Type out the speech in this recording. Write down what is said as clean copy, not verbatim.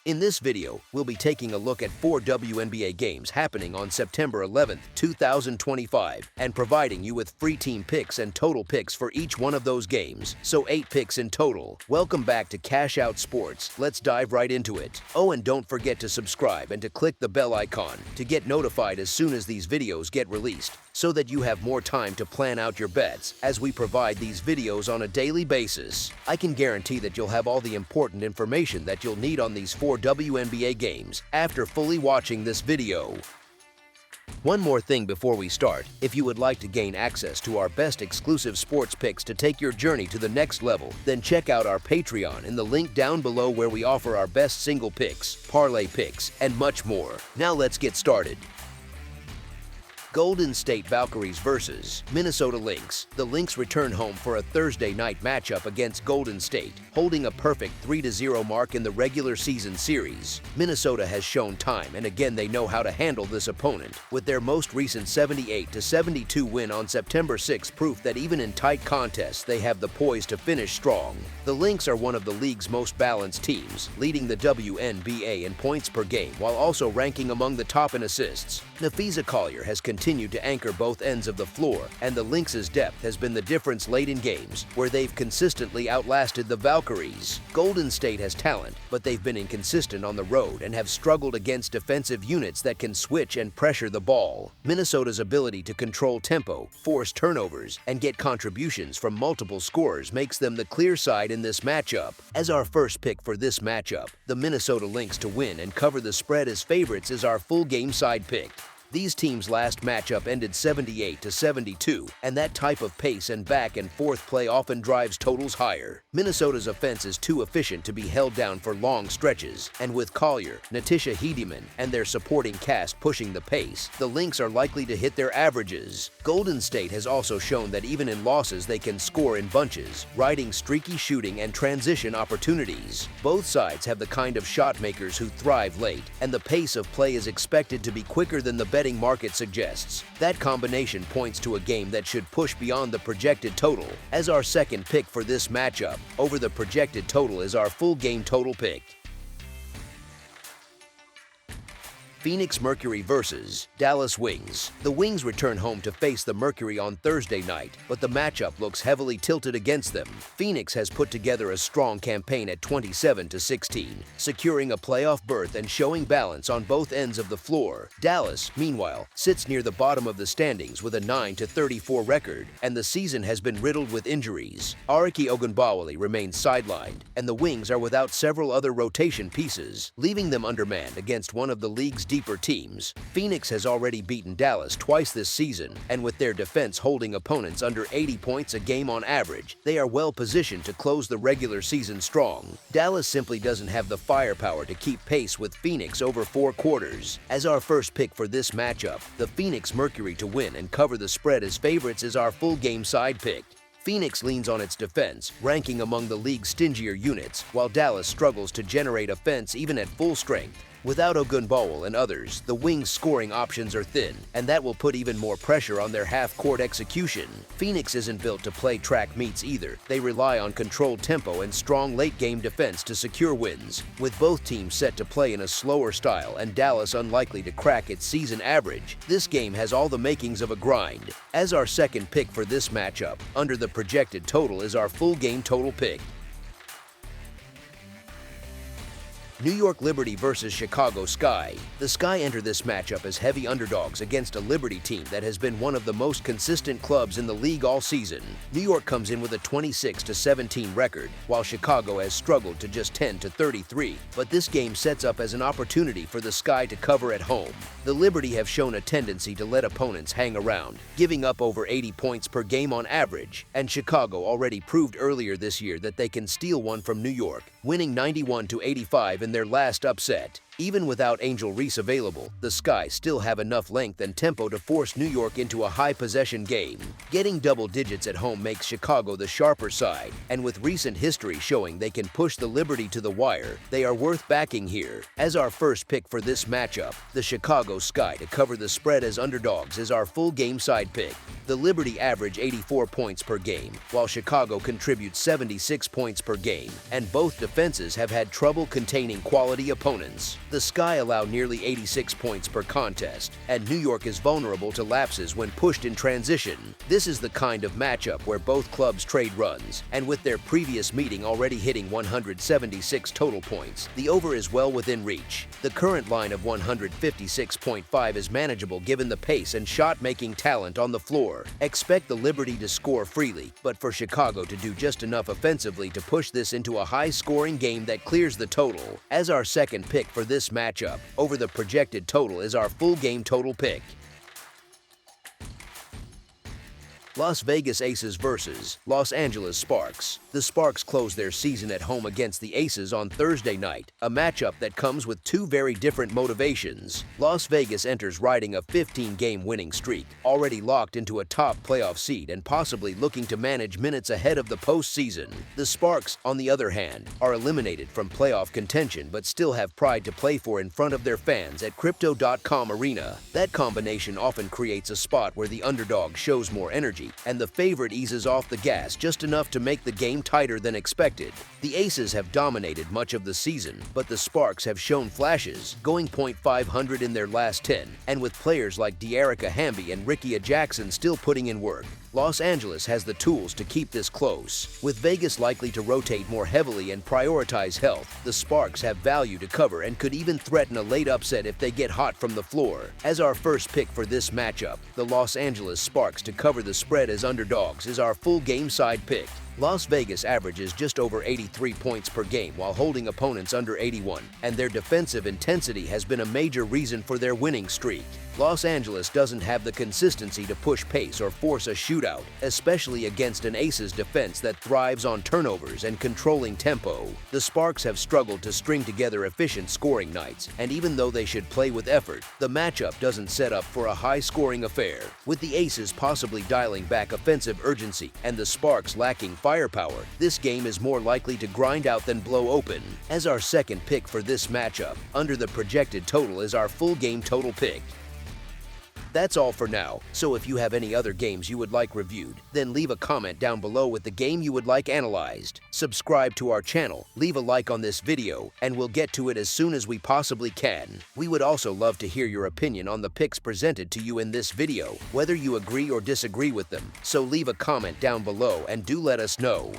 In this video, we'll be taking a look at 4 WNBA games happening on September 11th, 2025, and providing you with free team picks and total picks for each one of those games, so 8 picks in total. Welcome back to Cash Out Sports. Let's dive right into it. Oh, and don't forget to subscribe and to click the bell icon to get notified as soon as these videos get released, so that you have more time to plan out your bets as we provide these videos on a daily basis. I can guarantee that you'll have all the important information that you'll need on these 4 WNBA games after fully watching this video. One more thing before we start: if you would like to gain access to our best exclusive sports picks to take your journey to the next level, then check out our Patreon in the link down below, where we offer our best single picks, parlay picks, and much more. Now let's get started. Golden State Valkyries versus Minnesota Lynx. The Lynx return home for a Thursday night matchup against Golden State, holding a perfect 3-0 mark in the regular season series. Minnesota has shown time and again they know how to handle this opponent, with their most recent 78-72 win on September 6 proof that even in tight contests they have the poise to finish strong. The Lynx are one of the league's most balanced teams, leading the WNBA in points per game while also ranking among the top in assists. Napheesa Collier has continued to anchor both ends of the floor, and the Lynx's depth has been the difference late in games, where they've consistently outlasted the Valkyries. Golden State has talent, but they've been inconsistent on the road and have struggled against defensive units that can switch and pressure the ball. Minnesota's ability to control tempo, force turnovers, and get contributions from multiple scorers makes them the clear side in this matchup. As our first pick for this matchup, the Minnesota Lynx to win and cover the spread as favorites is our full game side pick. These teams' last matchup ended 78-72, and that type of pace and back-and-forth play often drives totals higher. Minnesota's offense is too efficient to be held down for long stretches, and with Collier, Natisha Hiedeman, and their supporting cast pushing the pace, the Lynx are likely to hit their averages. Golden State has also shown that even in losses they can score in bunches, riding streaky shooting and transition opportunities. Both sides have the kind of shot makers who thrive late, and the pace of play is expected to be quicker than the betting market suggests. That combination points to a game that should push beyond the projected total. As our second pick for this matchup, over the projected total is our full game total pick. Phoenix Mercury versus Dallas Wings. The Wings return home to face the Mercury on Thursday night, but the matchup looks heavily tilted against them. Phoenix has put together a strong campaign at 27-16, securing a playoff berth and showing balance on both ends of the floor. Dallas, meanwhile, sits near the bottom of the standings with a 9-34 record, and the season has been riddled with injuries. Arike Ogunbowale remains sidelined, and the Wings are without several other rotation pieces, leaving them undermanned against one of the league's deeper teams. Phoenix has already beaten Dallas twice this season, and with their defense holding opponents under 80 points a game on average, they are well positioned to close the regular season strong. Dallas simply doesn't have the firepower to keep pace with Phoenix over 4 quarters. As our first pick for this matchup, the Phoenix Mercury to win and cover the spread as favorites is our full game side pick. Phoenix leans on its defense, ranking among the league's stingier units, while Dallas struggles to generate offense even at full strength. Without Ogunbowale and others, the Wings' scoring options are thin, and that will put even more pressure on their half-court execution. Phoenix isn't built to play track meets either. They rely on controlled tempo and strong late-game defense to secure wins. With both teams set to play in a slower style and Dallas unlikely to crack its season average, this game has all the makings of a grind. As our second pick for this matchup, under the projected total is our full game total pick. New York Liberty versus Chicago Sky. The Sky enter this matchup as heavy underdogs against a Liberty team that has been one of the most consistent clubs in the league all season. New York comes in with a 26-17 record, while Chicago has struggled to just 10-33, but this game sets up as an opportunity for the Sky to cover at home. The Liberty have shown a tendency to let opponents hang around, giving up over 80 points per game on average, and Chicago already proved earlier this year that they can steal one from New York, winning 91-85 in their last upset. Even without Angel Reese available, the Sky still have enough length and tempo to force New York into a high-possession game. Getting double digits at home makes Chicago the sharper side, and with recent history showing they can push the Liberty to the wire, they are worth backing here. As our first pick for this matchup, the Chicago Sky to cover the spread as underdogs is our full game side pick. The Liberty average 84 points per game, while Chicago contributes 76 points per game, and both defenses have had trouble containing quality opponents. The Sky allow nearly 86 points per contest, and New York is vulnerable to lapses when pushed in transition. This is the kind of matchup where both clubs trade runs, and with their previous meeting already hitting 176 total points, the over is well within reach. The current line of 156.5 is manageable given the pace and shot-making talent on the floor. Expect the Liberty to score freely, but for Chicago to do just enough offensively to push this into a high-scoring game that clears the total. As our second pick for this matchup, over the projected total is our full game total pick. Las Vegas Aces vs. Los Angeles Sparks. The Sparks close their season at home against the Aces on Thursday night, a matchup that comes with two very different motivations. Las Vegas enters riding a 15-game winning streak, already locked into a top playoff seed and possibly looking to manage minutes ahead of the postseason. The Sparks, on the other hand, are eliminated from playoff contention but still have pride to play for in front of their fans at Crypto.com Arena. That combination often creates a spot where the underdog shows more energy and the favorite eases off the gas just enough to make the game tighter than expected. The Aces have dominated much of the season, but the Sparks have shown flashes, going .500 in their last 10, and with players like De'Arica Hamby and Ricky Jackson still putting in work, Los Angeles has the tools to keep this close. With Vegas likely to rotate more heavily and prioritize health, the Sparks have value to cover and could even threaten a late upset if they get hot from the floor. As our first pick for this matchup, the Los Angeles Sparks to cover the spread as underdogs is our full game side pick. Las Vegas averages just over 83 points per game while holding opponents under 81, and their defensive intensity has been a major reason for their winning streak. Los Angeles doesn't have the consistency to push pace or force a shootout, especially against an Aces defense that thrives on turnovers and controlling tempo. The Sparks have struggled to string together efficient scoring nights, and even though they should play with effort, the matchup doesn't set up for a high-scoring affair. With the Aces possibly dialing back offensive urgency and the Sparks lacking firepower, this game is more likely to grind out than blow open. As our second pick for this matchup, under the projected total is our full game total pick. That's all for now, so if you have any other games you would like reviewed, then leave a comment down below with the game you would like analyzed. Subscribe to our channel, leave a like on this video, and we'll get to it as soon as we possibly can. We would also love to hear your opinion on the picks presented to you in this video, whether you agree or disagree with them, so leave a comment down below and do let us know.